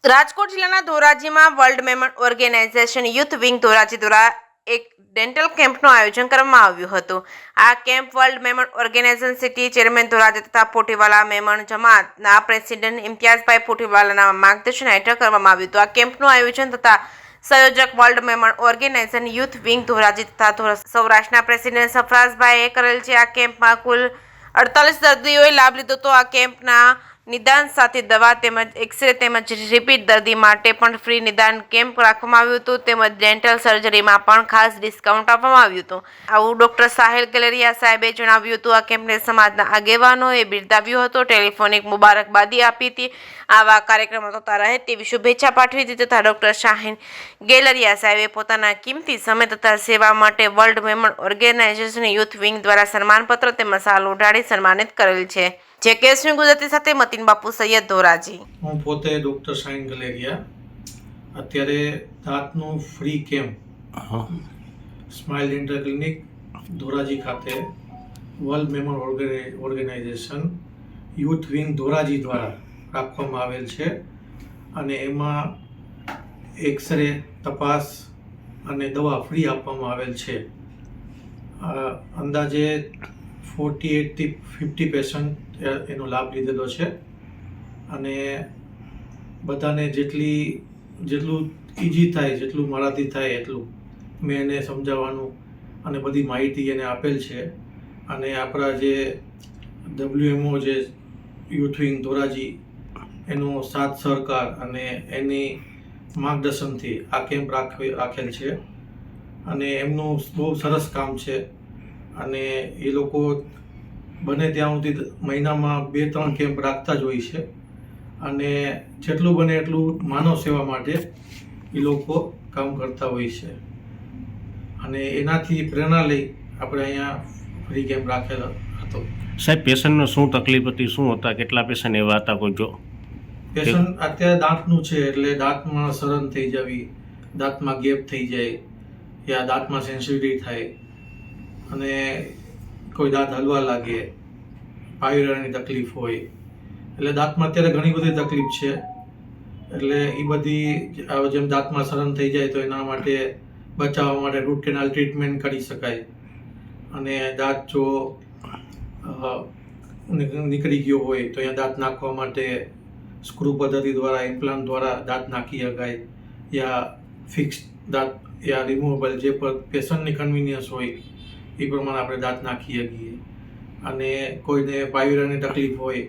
રાજકોટ જિલ્લાના ધોરાજીમાં world Memon organisation youth wing Dhoraji દ્વારા એક ડેન્ટલ કેમ્પનું આયોજન કરવામાં આવ્યું હતું. આ camp world Memon organisation city chairman Dhoraji તથા પોટીવાલા મેમન જમાતના પ્રેસિડેન્ટ ઇમ્તિયાઝભાઈ પોટીવાલાના માર્ગદર્શન હેઠળ કરવામાં આવ્યું હતું. આ કેમ્પનું આયોજન તથા સંયોજક world Memon organisation youth wing Dhoraji તથા સૌરાષ્ટ્રના પ્રેસિડેન્ટ સફરાઝભાઈએ કરેલ છે. આ કેમ્પમાં કુલ 48 દર્દીઓએ લાભ લીધો હતો. આ કેમ્પના નિદાન સાથે દવા તેમજ એક્સરે તેમજ રિપીટ દર્દી માટે પણ ફ્રી નિદાન કેમ્પ રાખવામાં આવ્યું હતું. તેમજ ડેન્ટલ સર્જરીમાં પણ ખાસ ડિસ્કાઉન્ટ આપવામાં આવ્યું હતું. આવું ડોક્ટર સાહેલ ગલેરિયા સાહેબે જણાવ્યું હતું. આ કેમ્પને સમાજના આગેવાનોએ બિરદાવ્યો હતો, ટેલિફોનિક મુબારકબાદી આપી હતી. આવા કાર્યક્રમો થતા રહે તેવી શુભેચ્છા પાઠવી હતી તથા ડોક્ટર સાહેલ ગેલરિયા સાહેબે પોતાના કિંમતી સમય તથા સેવા માટે world Memon organisation youth wing દ્વારા સન્માનપત્ર તેમજ શાલ ઓઢાડી સન્માનિત કરેલ છે. જે કેસની ગુજરાતી સાથે મતીન બાપુ સૈયદ ધોરાજી. હું પોતે ડૉક્ટર સાહિલ ગલેરિયા. અત્યારે દાંતનું free camp smile dental clinic Dhoraji ખાતે world Memon organisation youth wing Dhoraji દ્વારા રાખવામાં આવેલ છે અને એમાં એક્સરે, તપાસ અને દવા ફ્રી આપવામાં આવેલ છે. અંદાજે 48 થી 50 પેશન્ટ એનો લાભ લીધેલો છે અને બધાને જેટલું ઇઝી થાય, જેટલું મારાથી થાય એટલું મેં એને સમજાવવાનું અને બધી માહિતી એને આપેલ છે. અને આપણા જે WMO જે યુથ વિંગ ધોરાજી એનો સાથ સહકાર અને એની માર્ગદર્શનથી આ કેમ્પ રાખેલ છે અને એમનું બહુ સરસ કામ છે. અને એ લોકો બને ત્યાં સુધી મહિનામાં 2-3 કેમ્પ રાખતા જ હોય છે અને જેટલું બને એટલું માનવ સેવા માટે એ લોકો કામ કરતા હોય છે અને એનાથી પ્રેરણા લઈ આપણે અહીંયા ફ્રી કેમ્પ રાખેલો હતો. સાહેબ, પેશન્ટનો શું તકલીફ હતી, શું હતા, કેટલા પેશન્ટ એવા હતા? કોઈ જો પેશન્ટ અત્યારે દાંતનું છે એટલે દાંતમાં સડન થઈ જવી, દાંતમાં ગેપ થઈ જાય યા દાંતમાં સેન્સિટિવિટી થાય અને કોઈ દાંત હલવા લાગે, પાયરાની તકલીફ હોય, એટલે દાંતમાં અત્યારે ઘણી બધી તકલીફ છે. એટલે એ બધી જેમ દાંતમાં સડન થઈ જાય તો એના માટે બચાવવા માટે રૂટ કેનાલ ટ્રીટમેન્ટ કરી શકાય અને દાંત જો નીકળી ગયો હોય તો અહીંયા દાંત નાખવા માટે સ્ક્રૂ પદ્ધતિ દ્વારા, ઇમ્પ્લાન્ટ દ્વારા દાંત નાખી શકાય યા ફિક્સ દાંત યા રિમૂવેબલ જે પર પેશન્ટની કન્વિનિયન્સ હોય એ પ્રમાણે આપણે દાંત નાખી શકીએ. અને કોઈને પાયરાની તકલીફ હોય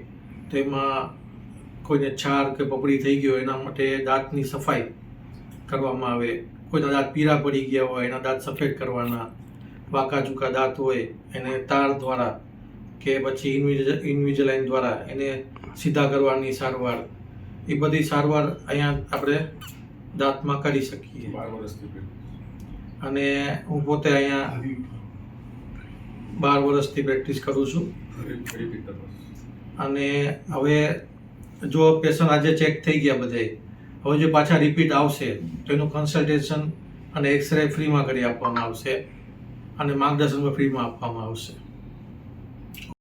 તો એમાં કોઈને છાર કે પપડી થઈ ગયો એના માટે દાંતની સફાઈ કરવામાં આવે. કોઈના દાંત પીળા પડી ગયા હોય એના દાંત સફેદ કરવાના, વાંકા ચૂકા દાંત હોય એને તાર દ્વારા કે પછી ઇન્વિઝલાઇન દ્વારા એને સીધા કરવાની સારવાર, એ બધી સારવાર અહીંયા આપણે દાંતમાં કરી શકીએ. 12 વર્ષથી અને હું પોતે અહીંયા 12 વર્ષથી પ્રેક્ટિસ કરું છું. અને હવે જો પેશન્ટ આજે ચેક થઈ ગયા બધાય, હવે જો પાછા રિપીટ આવશે તો એનું કન્સલ્ટેશન અને એક્સરે ફ્રીમાં કરી આપવામાં આવશે અને માર્ગદર્શન ફ્રીમાં આપવામાં આવશે.